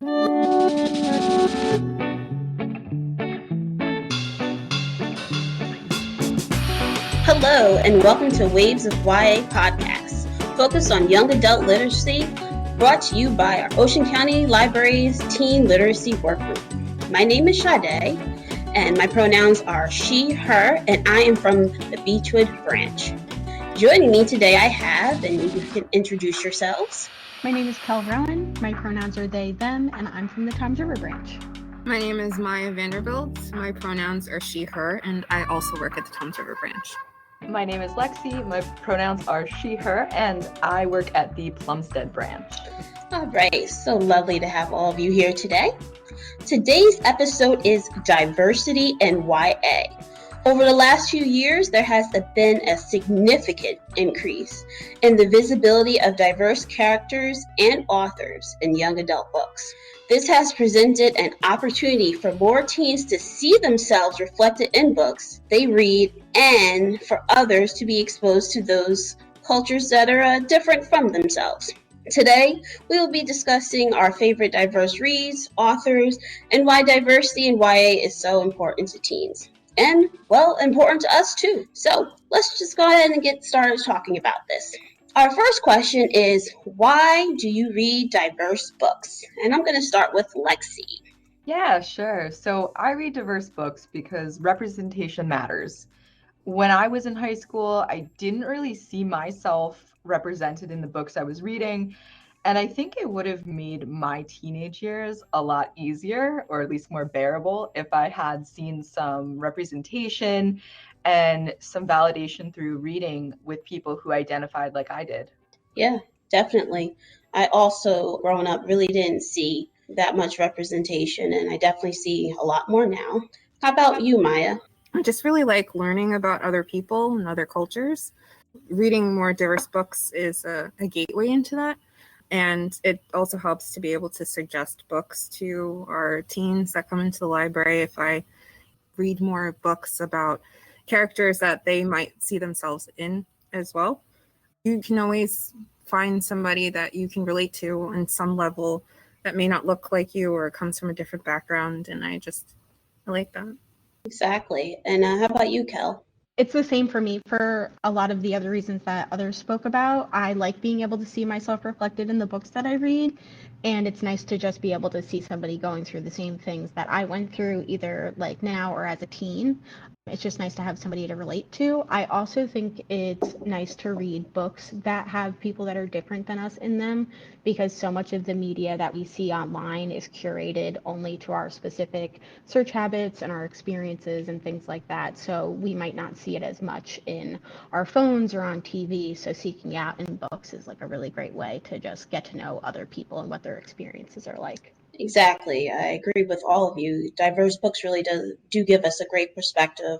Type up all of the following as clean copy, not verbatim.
Hello, and welcome to Waves of YA Podcasts, focused on young adult literacy, brought to you by our Ocean County Library's Teen Literacy Workgroup. My name is Sade, and my pronouns are she, her, and I am from the Beechwood branch. Joining me today I have, and you can introduce yourselves. My name is Kel Rowan. My pronouns are they, them, and I'm from the Toms River branch. My name is Maya Vanderbilt. My pronouns are she, her, and I also work at the Toms River branch. My name is Lexi. My pronouns are she, her, and I work at the Plumstead branch. All right, so lovely to have all of you here today. Today's episode is Diversity and YA. Over the last few years, there has been a significant increase in the visibility of diverse characters and authors in young adult books. This has presented an opportunity for more teens to see themselves reflected in books they read and for others to be exposed to those cultures that are different from themselves. Today, we will be discussing our favorite diverse reads, authors, and why diversity in YA is so important to teens. And, well, important to us too. So let's just go ahead and get started talking about this. Our first question is, why do you read diverse books? And I'm going to start with Lexi. Yeah, sure. So I read diverse books because representation matters. When I was in high school, I didn't really see myself represented in the books I was reading. And I think it would have made my teenage years a lot easier, or at least more bearable, if I had seen some representation and some validation through reading with people who identified like I did. Yeah, definitely. I also, growing up, really didn't see that much representation, and I definitely see a lot more now. How about you, Maya? I just really like learning about other people and other cultures. Reading more diverse books is a gateway into that. And it also helps to be able to suggest books to our teens that come into the library. If I read more books about characters that they might see themselves in as well, you can always find somebody that you can relate to on some level that may not look like you or comes from a different background. And I like that. Exactly. And how about you, Kel? It's the same for me for a lot of the other reasons that others spoke about. I like being able to see myself reflected in the books that I read, and it's nice to just be able to see somebody going through the same things that I went through, either like now or as a teen. It's just nice to have somebody to relate to. I also think it's nice to read books that have people that are different than us in them, because so much of the media that we see online is curated only to our specific search habits and our experiences and things like that. So we might not see it as much in our phones or on TV. So seeking out in books is like a really great way to just get to know other people and what their experiences are like. Exactly. I agree with all of you. Diverse books really do give us a great perspective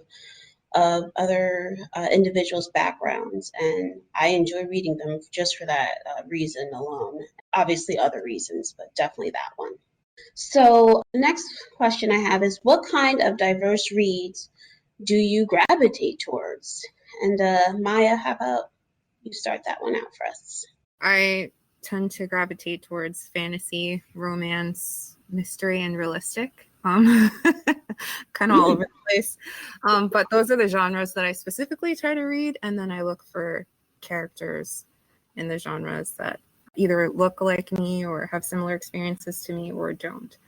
of other individuals' backgrounds, and I enjoy reading them just for that reason alone. Obviously, other reasons, but definitely that one. So, the next question I have is, what kind of diverse reads do you gravitate towards? And Maya, how about you start that one out for us? I tend to gravitate towards fantasy, romance, mystery, and realistic. Kind of all over the place. But those are the genres that I specifically try to read, and then I look for characters in the genres that either look like me or have similar experiences to me or don't.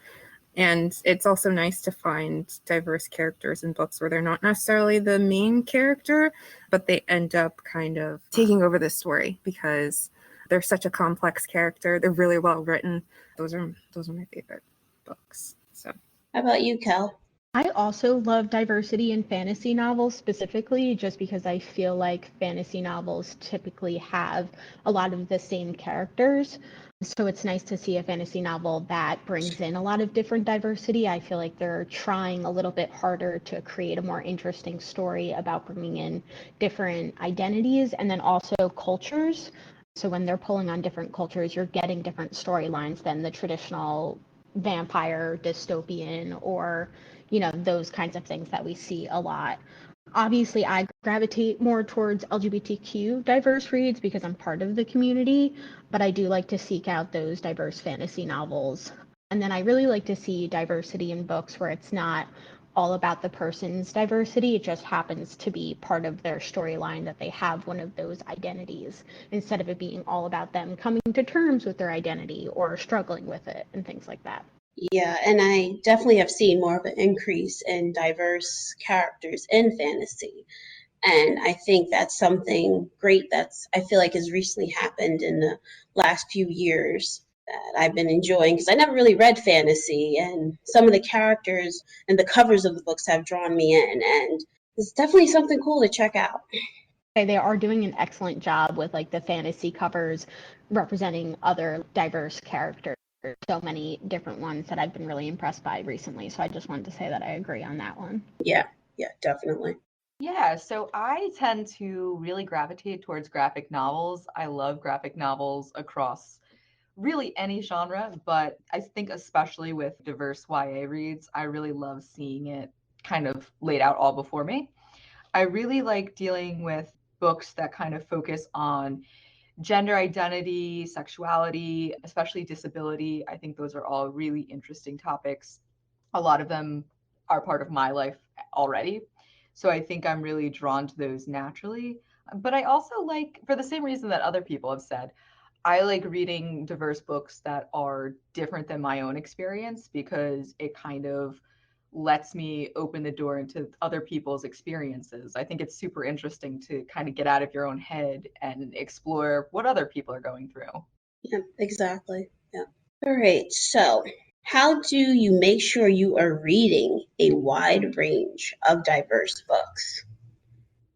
And it's also nice to find diverse characters in books where they're not necessarily the main character, but they end up kind of taking over the story because they're such a complex character. They're really well written. Those are my favorite books. So, how about you, Kel? I also love diversity in fantasy novels specifically, just because I feel like fantasy novels typically have a lot of the same characters. So it's nice to see a fantasy novel that brings in a lot of different diversity. I feel like they're trying a little bit harder to create a more interesting story about bringing in different identities and then also cultures. So when they're pulling on different cultures, you're getting different storylines than the traditional vampire dystopian or, you know, those kinds of things that we see a lot. Obviously, I gravitate more towards LGBTQ diverse reads because I'm part of the community, but I do like to seek out those diverse fantasy novels And then I really like to see diversity in books where it's not all about the person's diversity. It just happens to be part of their storyline that they have one of those identities, instead of it being all about them coming to terms with their identity or struggling with it and things like that. Yeah, and I definitely have seen more of an increase in diverse characters in fantasy. And I think that's something great that's, I feel like, has recently happened in the last few years that I've been enjoying, because I never really read fantasy, and some of the characters and the covers of the books have drawn me in, and it's definitely something cool to check out. They are doing an excellent job with like the fantasy covers representing other diverse characters. So many different ones that I've been really impressed by recently. So I just wanted to say that I agree on that one. Yeah, definitely. Yeah, so I tend to really gravitate towards graphic novels. I love graphic novels across really any genre, but I think especially with diverse YA reads, I really love seeing it kind of laid out all before me. I really like dealing with books that kind of focus on gender identity, sexuality, especially disability. I think those are all really interesting topics. A lot of them are part of my life already. So I think I'm really drawn to those naturally. But I also like, for the same reason that other people have said, I like reading diverse books that are different than my own experience, because it kind of lets me open the door into other people's experiences. I think it's super interesting to kind of get out of your own head and explore what other people are going through. Yeah, exactly. Yeah. All right. So, how do you make sure you are reading a wide range of diverse books?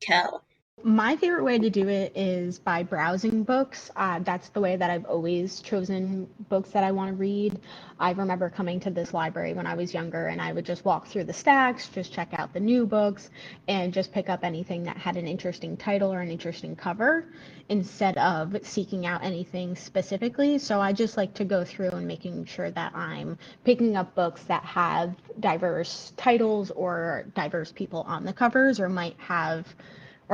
Cal. My favorite way to do it is by browsing books. That's the way that I've always chosen books that I want to read. I remember coming to this library when I was younger, and I would just walk through the stacks, just check out the new books, and just pick up anything that had an interesting title or an interesting cover instead of seeking out anything specifically. So I just like to go through and making sure that I'm picking up books that have diverse titles or diverse people on the covers, or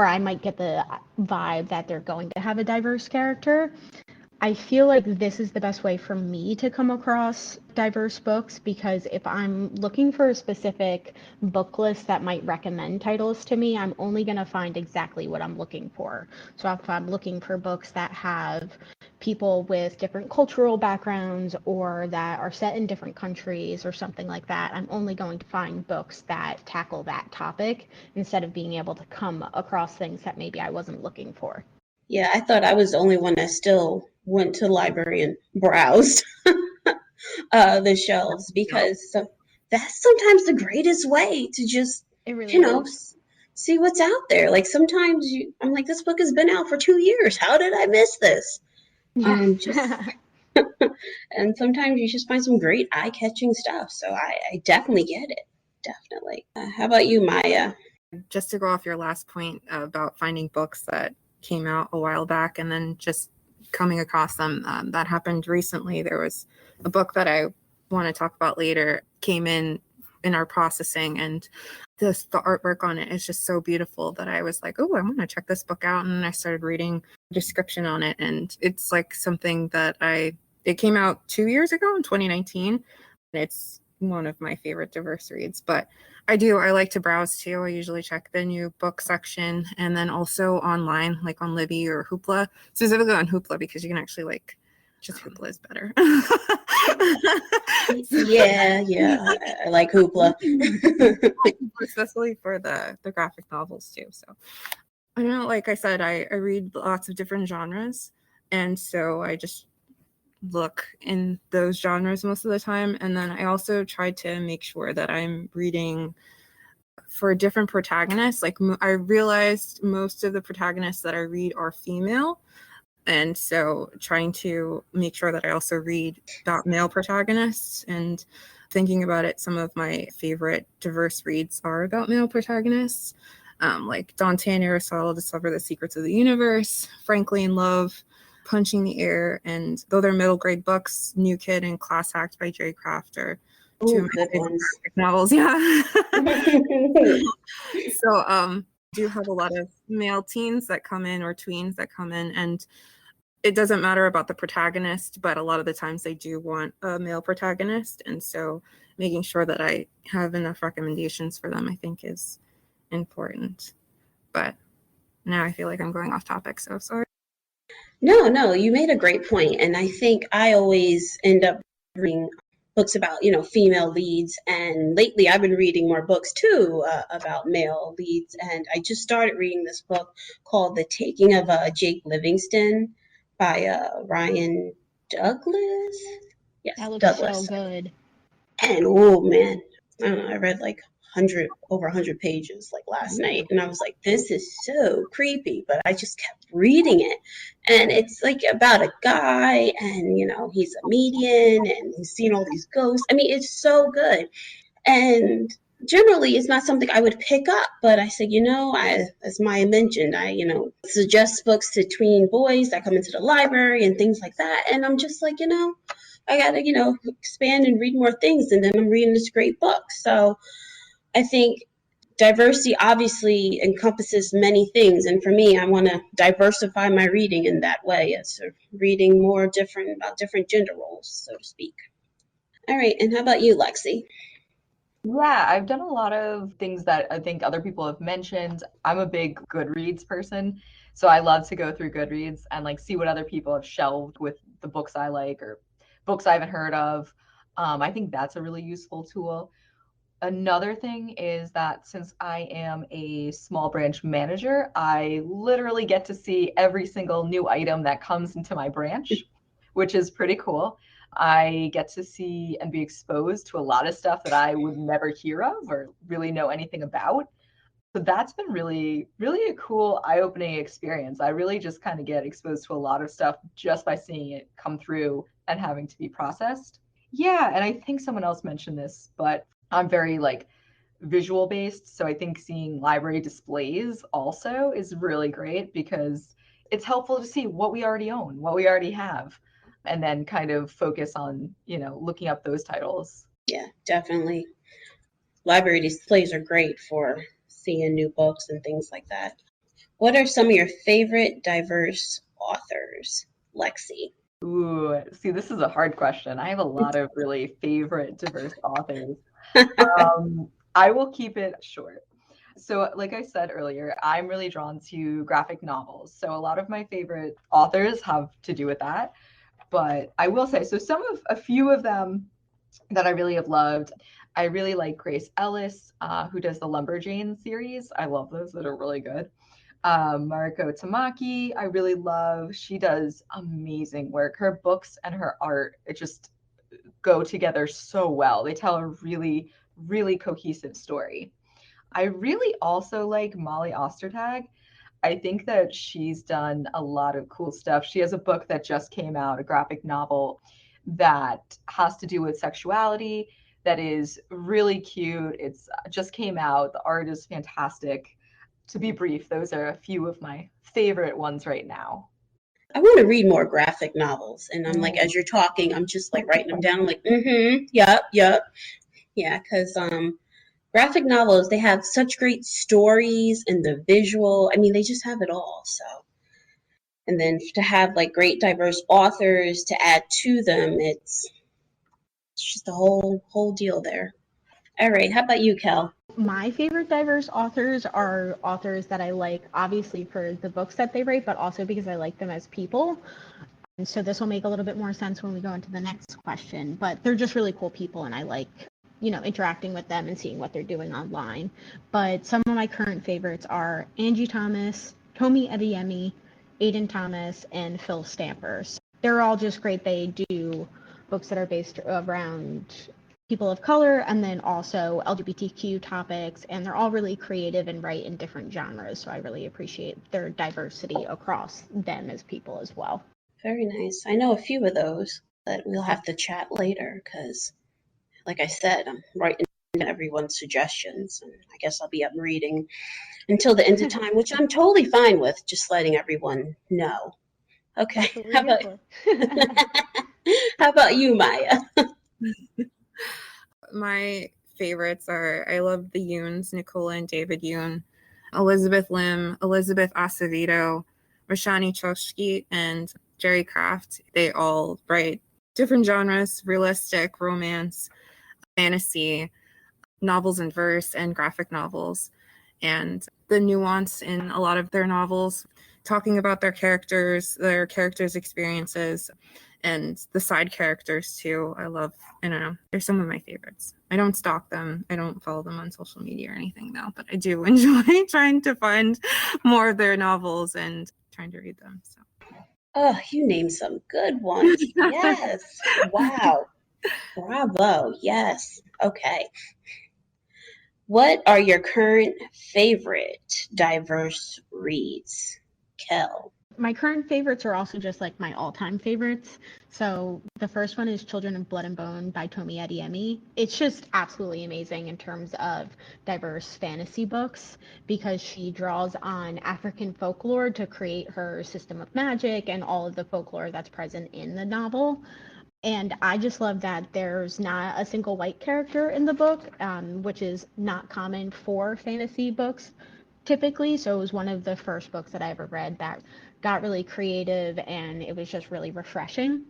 I might get the vibe that they're going to have a diverse character. I feel like this is the best way for me to come across diverse books, because if I'm looking for a specific book list that might recommend titles to me, I'm only going to find exactly what I'm looking for. So if I'm looking for books that have people with different cultural backgrounds or that are set in different countries or something like that, I'm only going to find books that tackle that topic instead of being able to come across things that maybe I wasn't looking for. Yeah, I thought I was the only one that still went to the library and browsed the shelves, because that's sometimes the greatest way to just, It really you know, is. see what's out there. Like sometimes I'm like, this book has been out for 2 years. How did I miss this? Just Yeah. and sometimes you just find some great eye-catching stuff. So I definitely get it. Definitely. How about you, Maya? Just to go off your last point about finding books that came out a while back and then just coming across them, that happened recently. There was a book that I want to talk about later, came in our processing, and the artwork on it is just so beautiful that I was like, oh, I want to check this book out. And then I started reading the description on it, and it's like something that it came out 2 years ago in 2019, and it's one of my favorite diverse reads. But I like to browse too. I usually check the new book section, and then also online, like on Libby or Hoopla, specifically on Hoopla, because you can actually just Hoopla is better. Yeah. I like Hoopla. Especially for the graphic novels too. So I don't know, like I said, I read lots of different genres, and so I just look in those genres most of the time. And then I also try to make sure that I'm reading for different protagonists. Like I realized most of the protagonists that I read are female, and so trying to make sure that I also read about male protagonists. And thinking about it, some of my favorite diverse reads are about male protagonists, like Dante and Aristotle Discover the Secrets of the Universe, Frankly in Love, Punching the Air, and though they're middle grade books, New Kid and Class Act by J. Kraft are two of my Good favorite ones. graphic novels. Yeah. So do have a lot of male teens that come in, or tweens that come in, and it doesn't matter about the protagonist, but a lot of the times they do want a male protagonist. And so making sure that I have enough recommendations for them, I think, is important. But now I feel like I'm going off topic, so sorry. No, you made a great point. And I think I always end up reading books about, female leads. And lately I've been reading more books too about male leads. And I just started reading this book called The Taking of Jake Livingston by Ryan Douglas. Yes, That looks Douglas. so good. And oh man, I don't know, I read like over 100 pages like last night, and I was like, this is so creepy, but I just kept reading it. And it's like about a guy, and he's a medium and he's seen all these ghosts. I mean, it's so good. And generally it's not something I would pick up, but I said, as Maya mentioned, I suggest books to tween boys that come into the library and things like that. And I'm just like, I gotta, expand and read more things. And then I'm reading this great book. So I think diversity obviously encompasses many things. And for me, I want to diversify my reading in that way. So reading more about different gender roles, so to speak. All right. And how about you, Lexi? Yeah, I've done a lot of things that I think other people have mentioned. I'm a big Goodreads person, so I love to go through Goodreads and like see what other people have shelved with the books I like or books I haven't heard of. I think that's a really useful tool. Another thing is that since I am a small branch manager, I literally get to see every single new item that comes into my branch, which is pretty cool. I get to see and be exposed to a lot of stuff that I would never hear of or really know anything about. So that's been really, really a cool eye-opening experience. I really just kind of get exposed to a lot of stuff just by seeing it come through and having to be processed. Yeah, and I think someone else mentioned this, but I'm very like visual based. So I think seeing library displays also is really great because it's helpful to see what we already own, what we already have, and then kind of focus on, looking up those titles. Yeah, definitely. Library displays are great for seeing new books and things like that. What are some of your favorite diverse authors, Lexi? Ooh, see, this is a hard question. I have a lot of really favorite diverse authors. I will keep it short. So, like I said earlier, I'm really drawn to graphic novels. So, a lot of my favorite authors have to do with that. But I will say, so a few of them that I really have loved. I really like Grace Ellis, who does the Lumberjane series. I love those; that are really good. Mariko Tamaki, I really love. She does amazing work. Her books and her art, it just go together so well. They tell a really, really cohesive story. I really also like Molly Ostertag. I think that she's done a lot of cool stuff. She has a book that just came out, a graphic novel that has to do with sexuality that is really cute. It's just came out. The art is fantastic. To be brief, those are a few of my favorite ones right now. I want to read more graphic novels. And I'm like, as you're talking, I'm just like writing them down. I'm like, yep. Yeah, because graphic novels, they have such great stories and the visual. I mean, they just have it all. So, and then to have like great diverse authors to add to them, it's just a whole deal there. All right, how about you, Kel? My favorite diverse authors are authors that I like, obviously, for the books that they write, but also because I like them as people. And so this will make a little bit more sense when we go into the next question. But they're just really cool people, and I like, interacting with them and seeing what they're doing online. But some of my current favorites are Angie Thomas, Tomi Adeyemi, Aiden Thomas, and Phil Stamper. So they're all just great. They do books that are based around people of color and then also LGBTQ topics, and they're all really creative and write in different genres. So I really appreciate their diversity across them as people as well. Very nice. I know a few of those, but we'll have to chat later because, like I said, I'm writing everyone's suggestions, and I guess I'll be up reading until the end of time, which I'm totally fine with, just letting everyone know. Okay. How about you, Maya? My favorites are, I love the Yoons, Nicola and David Yoon, Elizabeth Lim, Elizabeth Acevedo, Rashani Choshki, and Jerry Craft. They all write different genres: realistic, romance, fantasy, novels in verse, and graphic novels. And the nuance in a lot of their novels, talking about their characters' experiences, and the side characters too. I don't know, they're some of my favorites. I don't stalk them. I don't follow them on social media or anything though, but I do enjoy trying to find more of their novels and trying to read them. So. Oh, you named some good ones. Yes. Wow. Bravo. Yes. Okay. What are your current favorite diverse reads, Kel? My current favorites are also just like my all-time favorites. So the first one is Children of Blood and Bone by Tomi Adeyemi. It's just absolutely amazing in terms of diverse fantasy books because she draws on African folklore to create her system of magic and all of the folklore that's present in the novel. And I just love that there's not a single white character in the book, which is not common for fantasy books typically. So it was one of the first books that I ever read that got really creative and it was just really refreshing.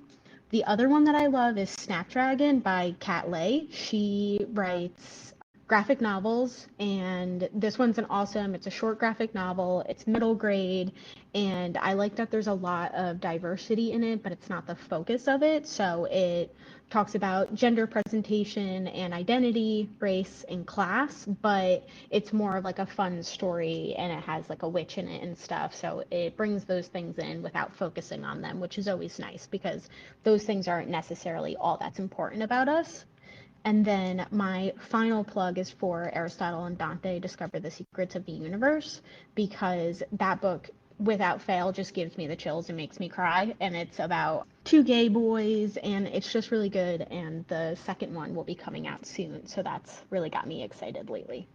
The other one that I love is Snapdragon by Kat Lay. She writes graphic novels, and this one's it's a short graphic novel. It's middle grade, and I like that there's a lot of diversity in it, but it's not the focus of it. So it talks about gender presentation and identity, race, and class, but it's more of like a fun story and it has like a witch in it and stuff. So it brings those things in without focusing on them, which is always nice because those things aren't necessarily all that's important about us. And then my final plug is for Aristotle and Dante Discover the Secrets of the Universe, because that book, without fail, just gives me the chills and makes me cry. And it's about two gay boys, and it's just really good. And the second one will be coming out soon. So that's really got me excited lately.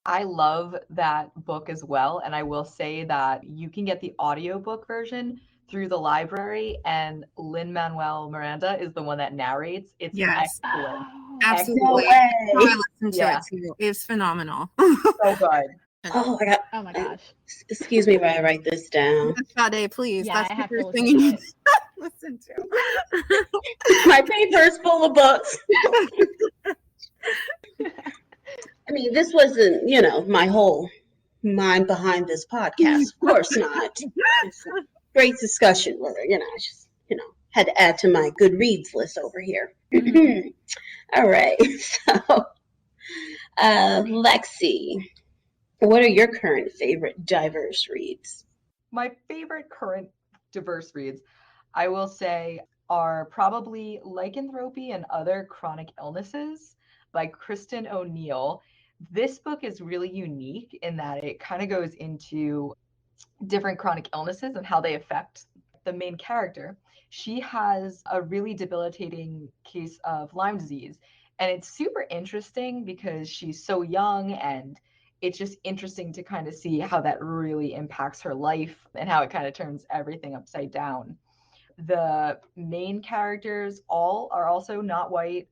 I love that book as well. And I will say that you can get the audiobook version through the library, and Lin-Manuel Miranda is the one that narrates. It's Yes. excellent. Absolutely. No way. I listened to Yeah. it too. It's phenomenal. So good. Oh my God. Oh my gosh. Excuse me while I write this down. Sade, please. Yeah, That's I the have to first listen thing you to need it. to listen to. My paper's full of books. I mean, this wasn't, my whole mind behind this podcast. Of course not. It's a great discussion where, I just, had to add to my good reads list over here. Mm-hmm. All right. So, Lexi, what are your current favorite diverse reads? My favorite current diverse reads, I will say, are probably Lycanthropy and Other Chronic Illnesses by Kristen O'Neill. This book is really unique in that it kind of goes into different chronic illnesses and how they affect the main character. She has a really debilitating case of Lyme disease. And it's super interesting because she's so young, and it's just interesting to kind of see how that really impacts her life and how it kind of turns everything upside down. The main characters all are also not white.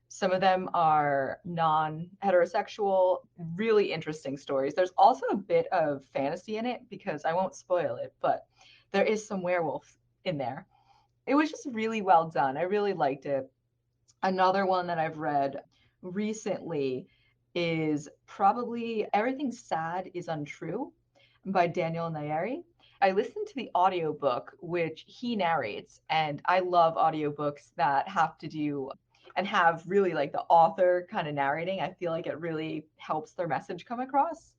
Some of them are non-heterosexual, really interesting stories. There's also a bit of fantasy in it because I won't spoil it, but there is some werewolf in there. It was just really well done. I really liked it. Another one that I've read recently is probably Everything Sad is Untrue by Daniel Nayeri. I listened to the audiobook, which he narrates, and I love audiobooks that have to do and have really like the author kind of narrating. I feel like it really helps their message come across.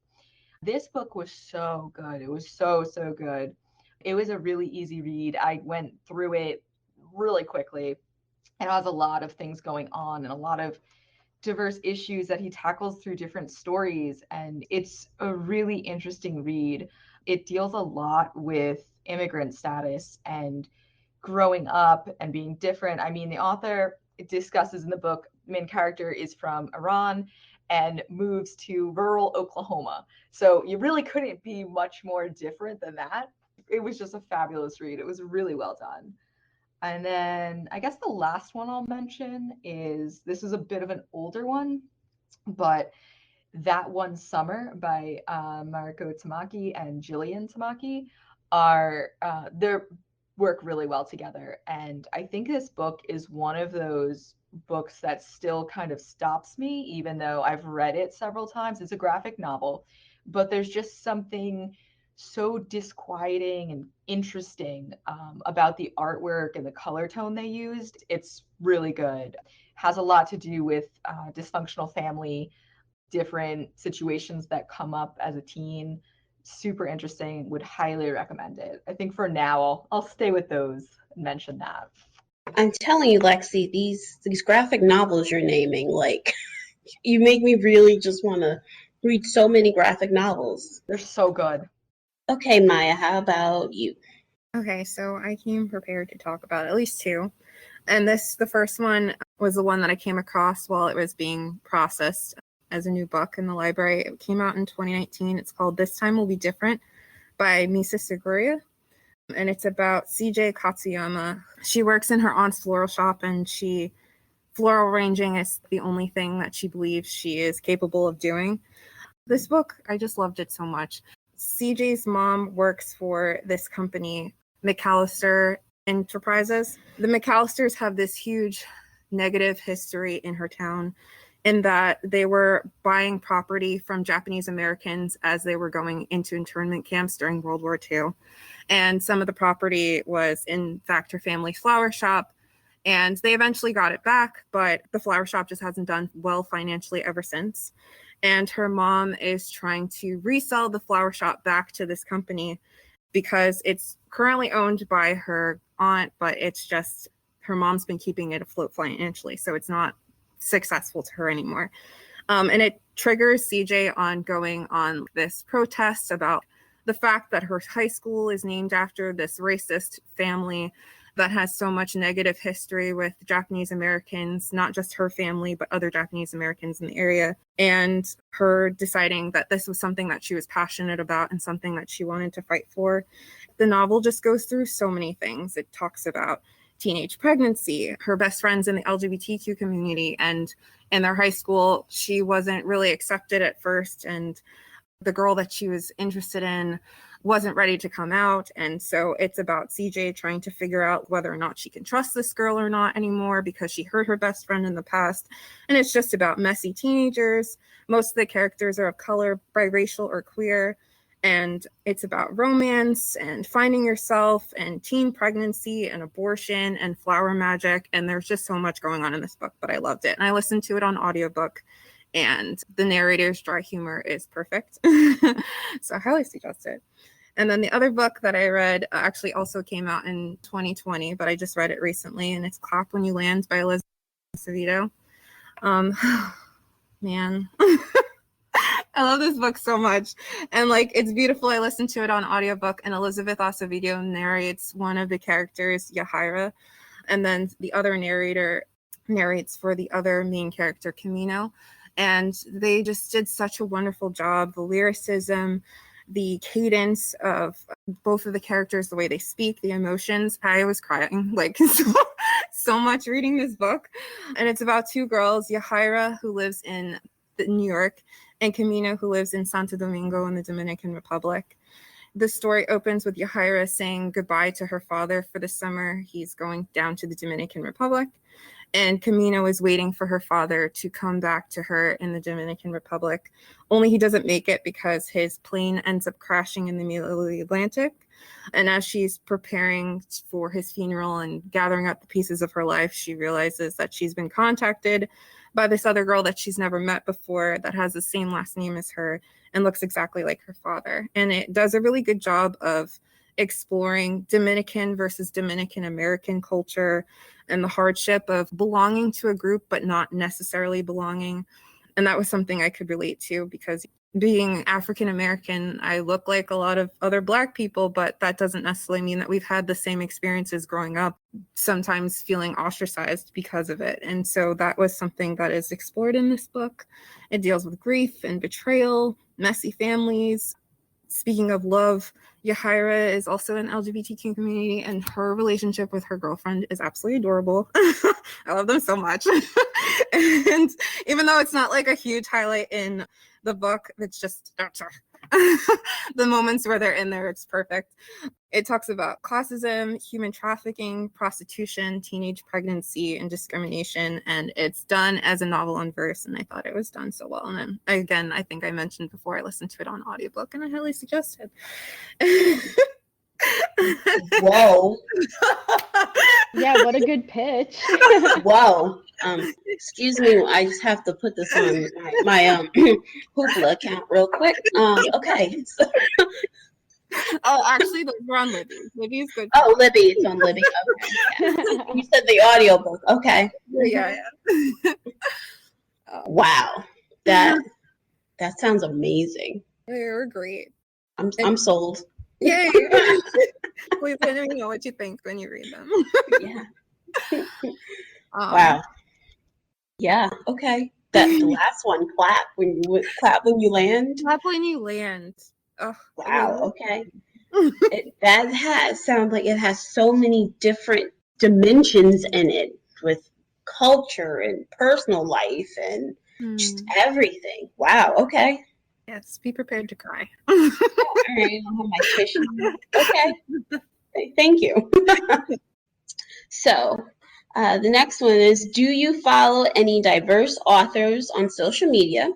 This book was so good. It was so, so good. It was a really easy read. I went through it really quickly. It has a lot of things going on and a lot of diverse issues that he tackles through different stories. And it's a really interesting read. It deals a lot with immigrant status and growing up and being different. I mean, the author discusses in the book, main character is from Iran and moves to rural Oklahoma. So you really couldn't be much more different than that. It was just a fabulous read. It was really well done. And then I guess the last one I'll mention is, this is a bit of an older one, but That One Summer by Mariko Tamaki and Jillian Tamaki they're work really well together. And I think this book is one of those books that still kind of stops me, even though I've read it several times. It's a graphic novel, but there's just something so disquieting and interesting about the artwork and the color tone they used. It's really good. Has a lot to do with dysfunctional family, different situations that come up as a teen. Super interesting. Would highly recommend it. I think for now I'll stay with those and mention that. I'm telling you, Lexi, these graphic novels you're naming, like, you make me really just want to read so many graphic novels. They're so good. Okay, Maya, how about you? Okay, so I came prepared to talk about at least two. And the first one was the one that I came across while it was being processed as a new book in the library. It came out in 2019. It's called This Time Will Be Different by Misa Suguru. And it's about CJ Katsuyama. She works in her aunt's floral shop, and floral arranging is the only thing that she believes she is capable of doing. This book, I just loved it so much. CJ's mom works for this company, McAllister Enterprises. The McAllisters have this huge negative history in her town, in that they were buying property from Japanese Americans as they were going into internment camps during World War II. And some of the property was, in fact, her family's flower shop. And they eventually got it back, but the flower shop just hasn't done well financially ever since. And her mom is trying to resell the flower shop back to this company because it's currently owned by her aunt, but it's just her mom's been keeping it afloat financially, so it's not successful to her anymore. And it triggers CJ on going on this protest about the fact that her high school is named after this racist family that has so much negative history with Japanese Americans, not just her family, but other Japanese Americans in the area. And her deciding that this was something that she was passionate about and something that she wanted to fight for. The novel just goes through so many things. It talks about teenage pregnancy, her best friends in the LGBTQ community, and in their high school, she wasn't really accepted at first. And the girl that she was interested in wasn't ready to come out. And so it's about CJ trying to figure out whether or not she can trust this girl or not anymore because she hurt her best friend in the past. And it's just about messy teenagers. Most of the characters are of color, biracial, or queer. And it's about romance and finding yourself and teen pregnancy and abortion and flower magic. And there's just so much going on in this book, but I loved it. And I listened to it on audiobook, and the narrator's dry humor is perfect. So I highly suggest it. And then the other book that I read actually also came out in 2020, but I just read it recently, and it's Clap When You Land by Elizabeth Acevedo. Man, I love this book so much. And like, it's beautiful. I listened to it on audiobook, and Elizabeth Acevedo narrates one of the characters, Yahira, and then the other narrator narrates for the other main character, Camino. And they just did such a wonderful job. The lyricism, the cadence of both of the characters, the way they speak, the emotions. I was crying like so much reading this book. And it's about two girls, Yahira, who lives in New York, and Camino, who lives in Santo Domingo in the Dominican Republic. The story opens with Yahira saying goodbye to her father for the summer. He's going down to the Dominican Republic. And Camino is waiting for her father to come back to her in the Dominican Republic. Only he doesn't make it because his plane ends up crashing in the middle of the Atlantic. And as she's preparing for his funeral and gathering up the pieces of her life, she realizes that she's been contacted by this other girl that she's never met before that has the same last name as her and looks exactly like her father. And it does a really good job of exploring Dominican versus Dominican American culture and the hardship of belonging to a group but not necessarily belonging. And that was something I could relate to because being African American, I look like a lot of other Black people, but that doesn't necessarily mean that we've had the same experiences growing up, sometimes feeling ostracized because of it. And so that was something that is explored in this book. It deals with grief and betrayal, messy families. Speaking of love, Yahira is also an LGBTQ community, and her relationship with her girlfriend is absolutely adorable. I love them so much. And even though it's not like a huge highlight in the book, it's just the moments where they're in there, it's perfect. It talks about classism, human trafficking, prostitution, teenage pregnancy, and discrimination. And it's done as a novel in verse. And I thought it was done so well. And then, again, I think I mentioned before, I listened to it on audiobook and I highly suggest it. Whoa. Yeah, what a good pitch. Whoa. Excuse me, I just have to put this on my Hoopla account real quick. Okay. So, Oh, actually, those were on Libby. Libby is good. oh, Libby, it's on Libby. Okay. Yeah. You said the audiobook. Okay. Yeah. Wow. That sounds amazing. They were great. I'm sold. Yay! Please let me know what you think when you read them. Yeah. Wow. Yeah. Okay. That the last one, clap when you land. Clap when you land. Oh, Wow. Okay. Sounds like it has so many different dimensions in it with culture and personal life and just everything. Wow. Okay. Yes, be prepared to cry. All right, I don't have my tissue. Okay. Thank you. So, the next one is, do you follow any diverse authors on social media?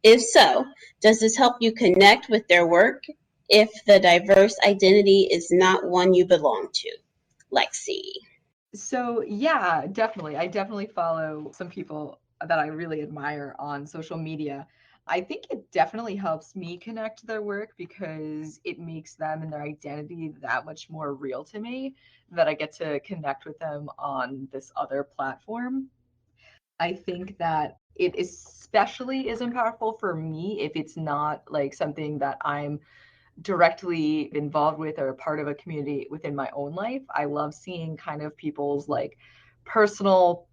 If so, does this help you connect with their work if the diverse identity is not one you belong to? Lexi. So yeah, definitely. I definitely follow some people that I really admire on social media. I think it definitely helps me connect to their work because it makes them and their identity that much more real to me, that I get to connect with them on this other platform. I think that it especially is impactful for me if it's not like something that I'm directly involved with or a part of a community within my own life. I love seeing kind of people's like personal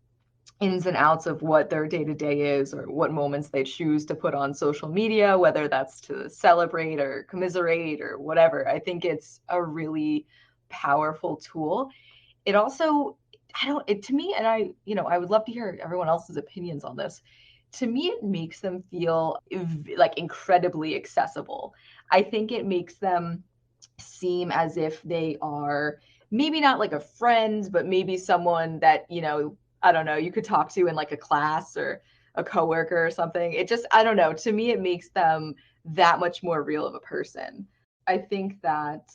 ins and outs of what their day to day is or what moments they choose to put on social media, whether that's to celebrate or commiserate or whatever. I think it's a really powerful tool. It also, to me, and I would love to hear everyone else's opinions on this. To me, it makes them feel like incredibly accessible. I think it makes them seem as if they are maybe not like a friend, but maybe someone that, I don't know, you could talk to in like a class or a coworker or something. It just, I don't know, to me, it makes them that much more real of a person. I think that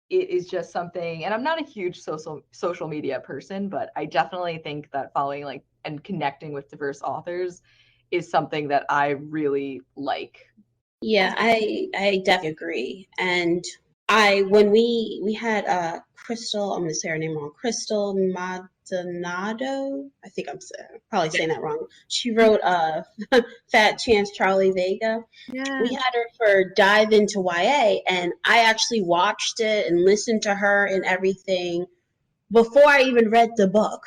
it is just something, and I'm not a huge social media person, but I definitely think that following like and connecting with diverse authors is something that I really like. Yeah, I definitely agree. And when we had Crystal, I'm gonna say her name wrong, Crystal Maldonado. I think I'm probably saying that wrong. She wrote Fat Chance Charlie Vega. Yeah. We had her for Dive into YA, and I actually watched it and listened to her and everything before I even read the book.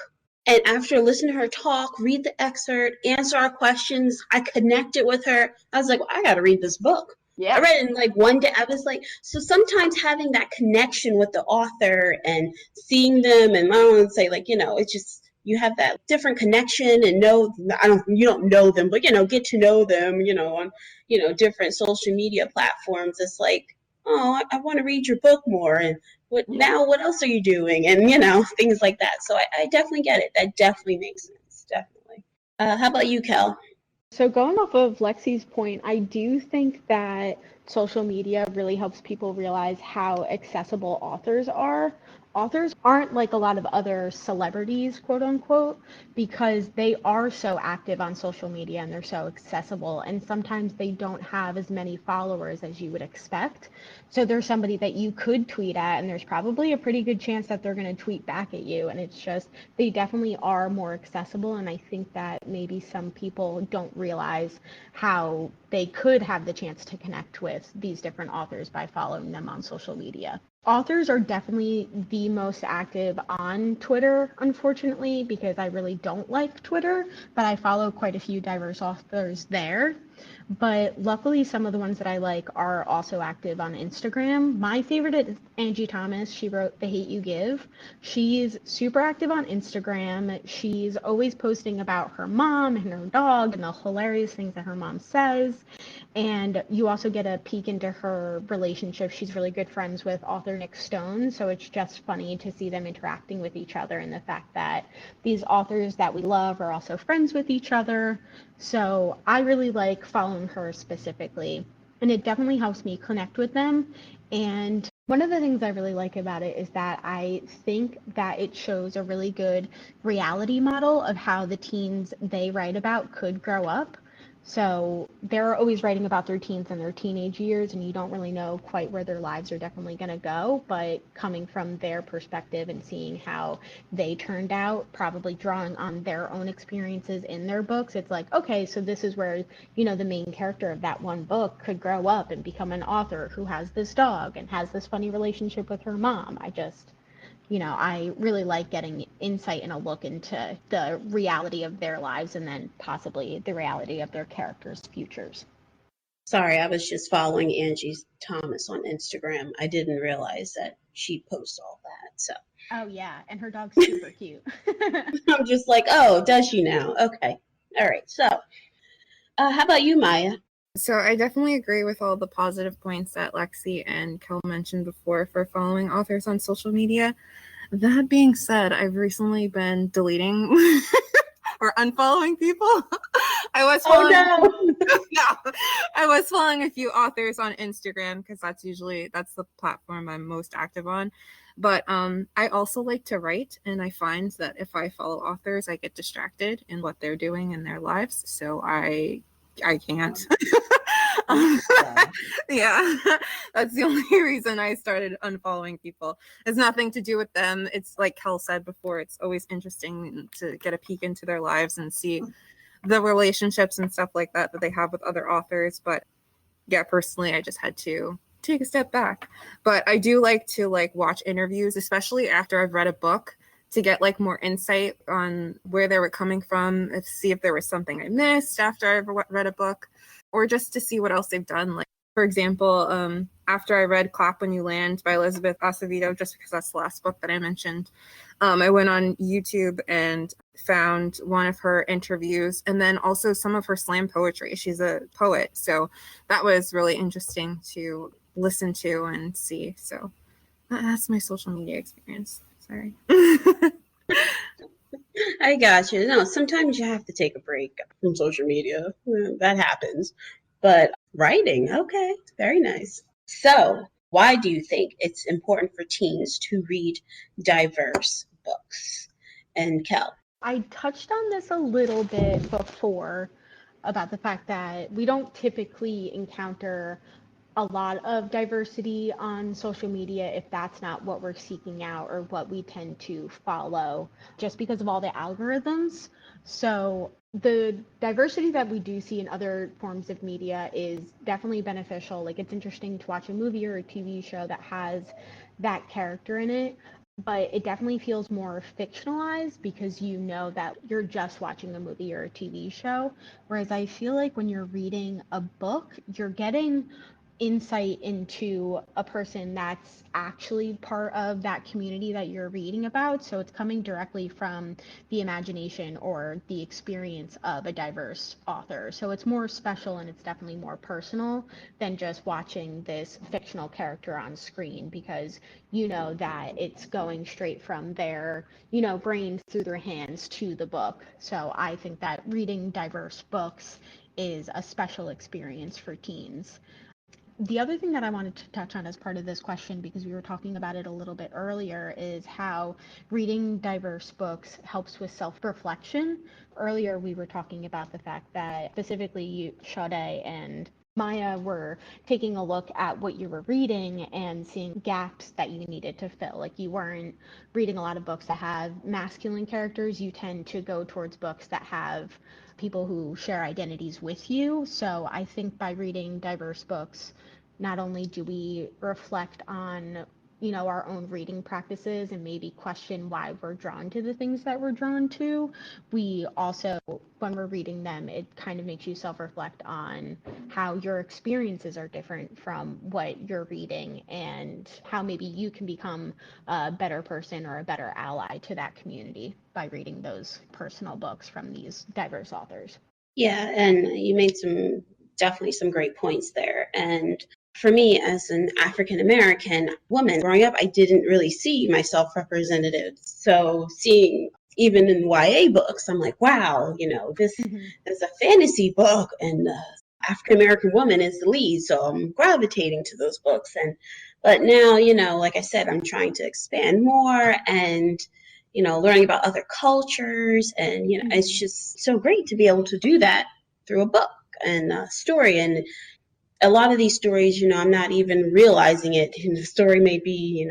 And after listening to her talk, read the excerpt, answer our questions, I connected with her. I was like, well, I got to read this book. Yeah. I read it in like one day. I was like, so sometimes having that connection with the author and seeing them, and I don't want to say like, it's just, you have that different connection and you don't know them, but, get to know them, on, different social media platforms. It's like, oh, I want to read your book more. And what else are you doing? And, things like that. So I definitely get it. That definitely makes sense. Definitely. How about you, Kel? So going off of Lexi's point, I do think that social media really helps people realize how accessible authors are. Authors aren't like a lot of other celebrities, quote unquote, because they are so active on social media and they're so accessible. And sometimes they don't have as many followers as you would expect. So there's somebody that you could tweet at, and there's probably a pretty good chance that they're going to tweet back at you. And it's just, they definitely are more accessible. And I think that maybe some people don't realize how they could have the chance to connect with these different authors by following them on social media. Authors are definitely the most active on Twitter, unfortunately, because I really don't like Twitter, but I follow quite a few diverse authors there. But luckily, some of the ones that I like are also active on Instagram. My favorite is Angie Thomas. She wrote The Hate You Give. She's super active on Instagram. She's always posting about her mom and her dog and the hilarious things that her mom says. And you also get a peek into her relationship. She's really good friends with author Nick Stone, so it's just funny to see them interacting with each other and the fact that these authors that we love are also friends with each other. So I really like following her specifically, and it definitely helps me connect with them. And one of the things I really like about it is that I think that it shows a really good reality model of how the teens they write about could grow up. So they're always writing about their teens and their teenage years, and you don't really know quite where their lives are definitely going to go. But coming from their perspective and seeing how they turned out, probably drawing on their own experiences in their books, it's like, okay, so this is where, the main character of that one book could grow up and become an author who has this dog and has this funny relationship with her mom. I really like getting insight and a look into the reality of their lives and then possibly the reality of their characters' futures. Sorry, I was just following Angie Thomas on Instagram. I didn't realize that she posts all that. So Oh, yeah, and her dog's super cute. I'm just like, oh, does she now? Okay. All right. So how about you, Maya? So I definitely agree with all the positive points that Lexi and Kel mentioned before for following authors on social media. That being said, I've recently been deleting or unfollowing people. I was following, yeah, I was following a few authors on Instagram because that's the platform I'm most active on. But I also like to write, and I find that if I follow authors, I get distracted in what they're doing in their lives. So I can't. Yeah, that's the only reason I started unfollowing people. It's nothing to do with them. It's like Kel said before, it's always interesting to get a peek into their lives and see the relationships and stuff like that they have with other authors. But yeah, personally, I just had to take a step back. But I do like to watch interviews, especially after I've read a book, to get more insight on where they were coming from, see if there was something I missed after I've read a book, or just to see what else they've done. For example, after I read Clap When You Land by Elizabeth Acevedo, just because that's the last book that I mentioned, I went on YouTube and found one of her interviews and then also some of her slam poetry. She's a poet, so that was really interesting to listen to and see. So that's my social media experience. Sorry. I got you. No, sometimes you have to take a break from social media. That happens. But writing, okay, very nice. So, why do you think it's important for teens to read diverse books? And Kel. I touched on this a little bit before about the fact that we don't typically encounter a lot of diversity on social media if that's not what we're seeking out or what we tend to follow just because of all the algorithms. So the diversity that we do see in other forms of media is definitely beneficial. Like it's interesting to watch a movie or a TV show that has that character in it, but it definitely feels more fictionalized because you know that you're just watching a movie or a TV show. Whereas I feel like when you're reading a book, you're getting insight into a person that's actually part of that community that you're reading about. So it's coming directly from the imagination or the experience of a diverse author. So it's more special and it's definitely more personal than just watching this fictional character on screen because you know that it's going straight from their, brain through their hands to the book. So I think that reading diverse books is a special experience for teens. The other thing that I wanted to touch on as part of this question, because we were talking about it a little bit earlier, is how reading diverse books helps with self-reflection. Earlier, we were talking about the fact that specifically you, Sade and Maya, were taking a look at what you were reading and seeing gaps that you needed to fill. Like you weren't reading a lot of books that have masculine characters. You tend to go towards books that have people who share identities with you. So I think by reading diverse books, not only do we reflect on our own reading practices and maybe question why we're drawn to the things that we're drawn to, we also, when we're reading them, it kind of makes you self-reflect on how your experiences are different from what you're reading and how maybe you can become a better person or a better ally to that community by reading those personal books from these diverse authors. Yeah, and you made definitely some great points there. And for me, as an African American woman growing up, I didn't really see myself represented. So seeing even in YA books, I'm like, wow, this is a fantasy book, and the African American woman is the lead. So I'm gravitating to those books. But now, like I said, I'm trying to expand more and learning about other cultures. And, it's just so great to be able to do that through a book and a story. And a lot of these stories, I'm not even realizing it. And the story may be,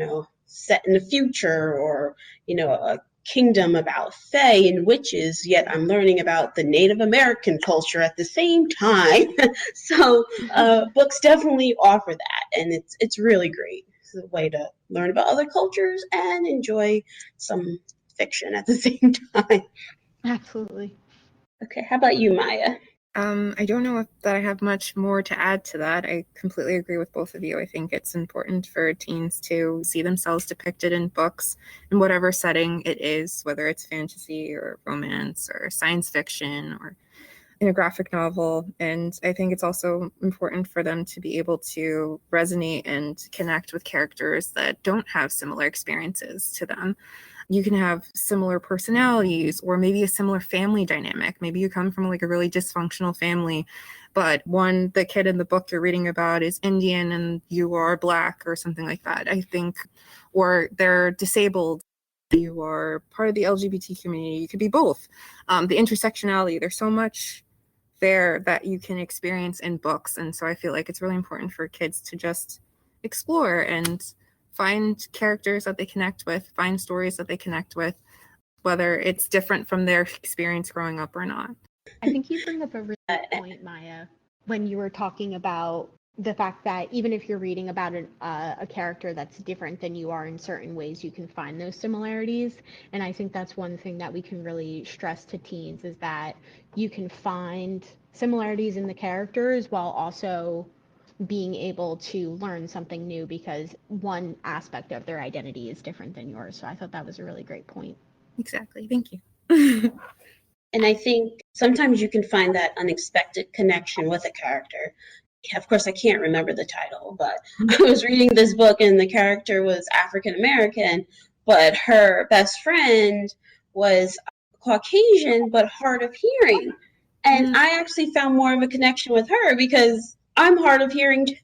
set in the future, or, a kingdom about fae and witches, yet I'm learning about the Native American culture at the same time. So books definitely offer that, and it's really great. It's a way to learn about other cultures and enjoy some fiction at the same time. Absolutely. Okay, how about you, Maya? I don't know that I have much more to add to that. I completely agree with both of you. I think it's important for teens to see themselves depicted in books in whatever setting it is, whether it's fantasy or romance or science fiction or in a graphic novel. And I think it's also important for them to be able to resonate and connect with characters that don't have similar experiences to them. You can have similar personalities or maybe a similar family dynamic. Maybe you come from like a really dysfunctional family, but the kid in the book you're reading about is Indian and you are Black or something like that. I think, or they're disabled, you are part of the LGBT community. You could be both. The intersectionality, there's so much there that you can experience in books. And so I feel like it's really important for kids to just explore and find characters that they connect with, find stories that they connect with, whether it's different from their experience growing up or not. I think you bring up a really good point, Maya, when you were talking about the fact that even if you're reading about a character that's different than you are in certain ways, you can find those similarities. And I think that's one thing that we can really stress to teens is that you can find similarities in the characters while also being able to learn something new because one aspect of their identity is different than yours. So I thought that was a really great point. Exactly. Thank you. And I think sometimes you can find that unexpected connection with a character. Of course, I can't remember the title, but I was reading this book and the character was African American, but her best friend was Caucasian, but hard of hearing. And I actually found more of a connection with her because I'm hard of hearing too,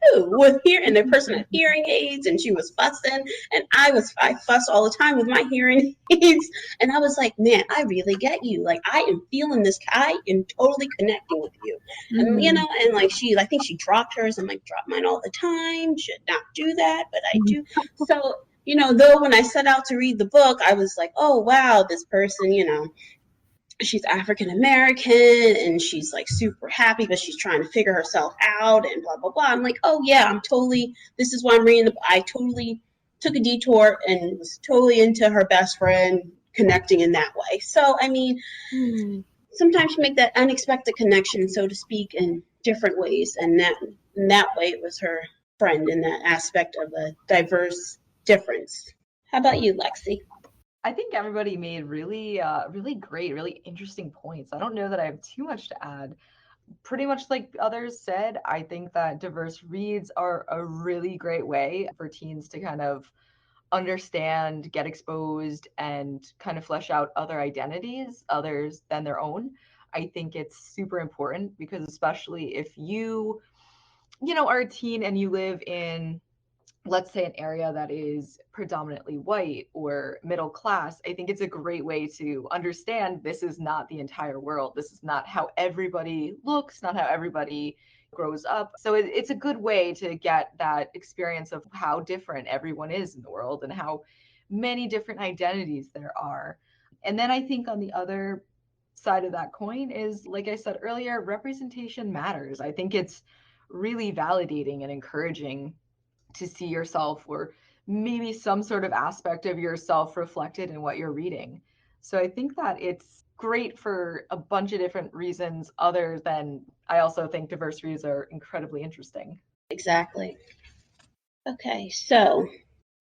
and the person had hearing aids, and she was fussing, and I fuss all the time with my hearing aids, and I was like, man, I really get you. Like, I am feeling this. I am totally connecting with you, and and like I think she dropped hers. I'm like, drop mine all the time. Should not do that, but I do. So though when I set out to read the book, I was like, oh wow, this person, she's African American and she's like super happy, but she's trying to figure herself out and blah, blah, blah. I'm like, oh yeah, this is why I'm reading I totally took a detour and was totally into her best friend connecting in that way. So, I mean, sometimes you make that unexpected connection, so to speak, in different ways. And in that way, it was her friend in that aspect of a diverse difference. How about you, Lexi? I think everybody made really, really great, really interesting points. I don't know that I have too much to add. Pretty much like others said, I think that diverse reads are a really great way for teens to kind of understand, get exposed, and kind of flesh out other identities, others than their own. I think it's super important because especially if are a teen and you live in, let's say, an area that is predominantly white or middle class, I think it's a great way to understand this is not the entire world. This is not how everybody looks, not how everybody grows up. So it's a good way to get that experience of how different everyone is in the world and how many different identities there are. And then I think on the other side of that coin is, like I said earlier, representation matters. I think it's really validating and encouraging to see yourself or maybe some sort of aspect of yourself reflected in what you're reading. So I think that it's great for a bunch of different reasons other than I also think diverse reads are incredibly interesting. Exactly. Okay, so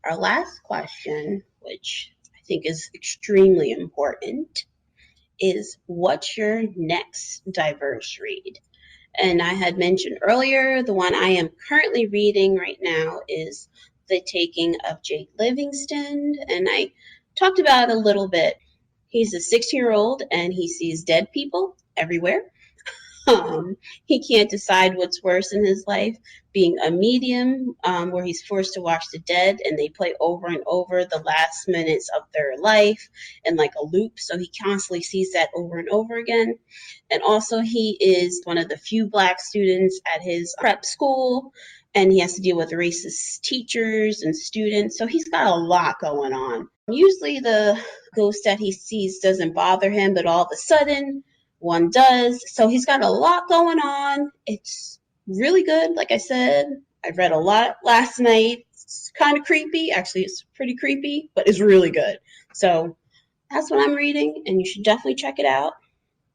our last question, which I think is extremely important, is what's your next diverse read? And I had mentioned earlier, the one I am currently reading right now is The Taking of Jake Livingston. And I talked about it a little bit. He's a 16-year-old and he sees dead people everywhere. He can't decide what's worse in his life, being a medium, where he's forced to watch the dead and they play over and over the last minutes of their life in like a loop. So he constantly sees that over and over again. And also, he is one of the few Black students at his prep school, and he has to deal with racist teachers and students. So he's got a lot going on. Usually, the ghost that he sees doesn't bother him, but all of a sudden, one does. So he's got a lot going on. It's really good. Like I said, I read a lot last night. It's kind of creepy. Actually, it's pretty creepy, but it's really good. So that's what I'm reading, and you should definitely check it out.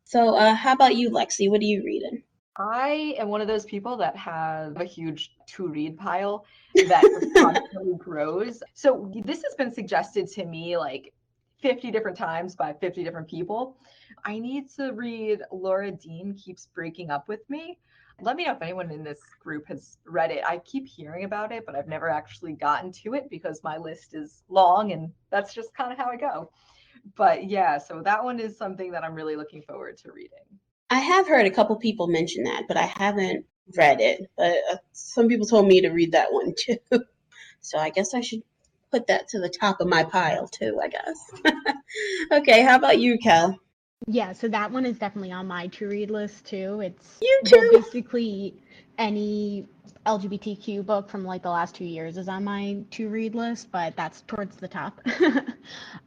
So how about you, Lexi? What are you reading? I am one of those people that have a huge to read pile that constantly grows. So this has been suggested to me like 50 different times by 50 different people. I need to read Laura Dean Keeps Breaking Up With Me. Let me know if anyone in this group has read it. I keep hearing about it, but I've never actually gotten to it because my list is long and that's just kind of how I go. But yeah, so that one is something that I'm really looking forward to reading. I have heard a couple people mention that, but I haven't read it. But some people told me to read that one too. So I guess I should put that to the top of my pile too, I guess. Okay, how about you, Kel? Yeah, so that one is definitely on my to read list too. It's You too. basically any LGBTQ book from like the last 2 years is on my to read list, but that's towards the top.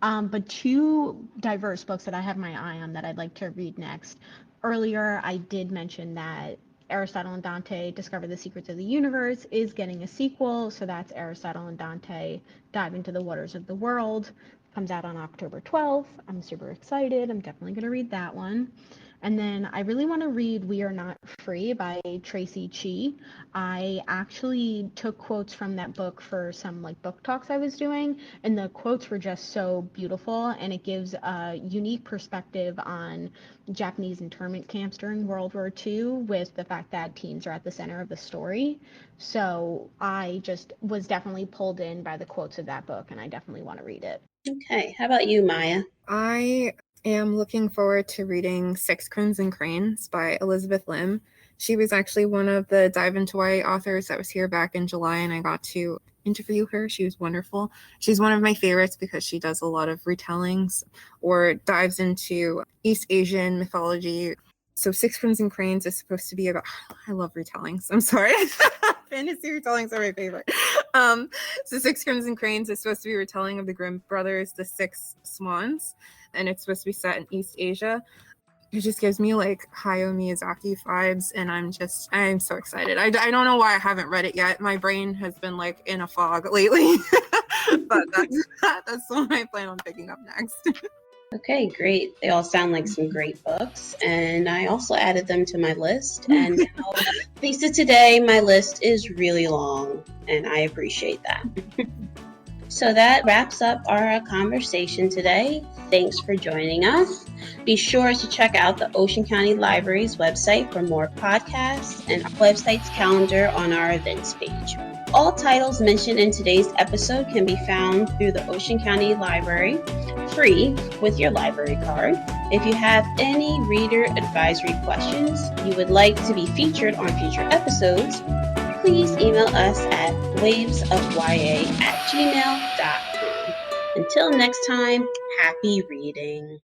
But two diverse books that I have my eye on that I'd like to read next. Earlier, I did mention that Aristotle and Dante Discover the Secrets of the Universe is getting a sequel, so that's Aristotle and Dante Dive into the Waters of the World. Comes out on October 12th. I'm super excited. I'm definitely going to read that one. And then I really want to read We Are Not Free by Tracy Chi. I actually took quotes from that book for some like book talks I was doing, and the quotes were just so beautiful, and it gives a unique perspective on Japanese internment camps during World War II with the fact that teens are at the center of the story. So I just was definitely pulled in by the quotes of that book, and I definitely want to read it. Okay, how about you, Maya? I am looking forward to reading Six Crimson Cranes by Elizabeth Lim. She was actually one of the Dive into Hawaii authors that was here back in July, and I got to interview her. She was wonderful. She's one of my favorites because she does a lot of retellings or dives into East Asian mythology. So Six Crimson Cranes is supposed to be about, I love retellings. I'm sorry. Fantasy retellings are my favorite. So Six Crimson Cranes is supposed to be a retelling of the Grimm brothers, The Six Swans, and it's supposed to be set in East Asia. It just gives me like Hayao Miyazaki vibes, and I'm so excited. I don't know why I haven't read it yet. My brain has been like in a fog lately, but that's the one I plan on picking up next. Okay, great. They all sound like some great books, and I also added them to my list. And now, thanks to today, my list is really long, and I appreciate that. So that wraps up our conversation today. Thanks for joining us. Be sure to check out the Ocean County Library's website for more podcasts and our website's calendar on our events page. All titles mentioned in today's episode can be found through the Ocean County Library, free with your library card. If you have any reader advisory questions you would like to be featured on future episodes, please email us at wavesofya@gmail.com. Until next time, happy reading.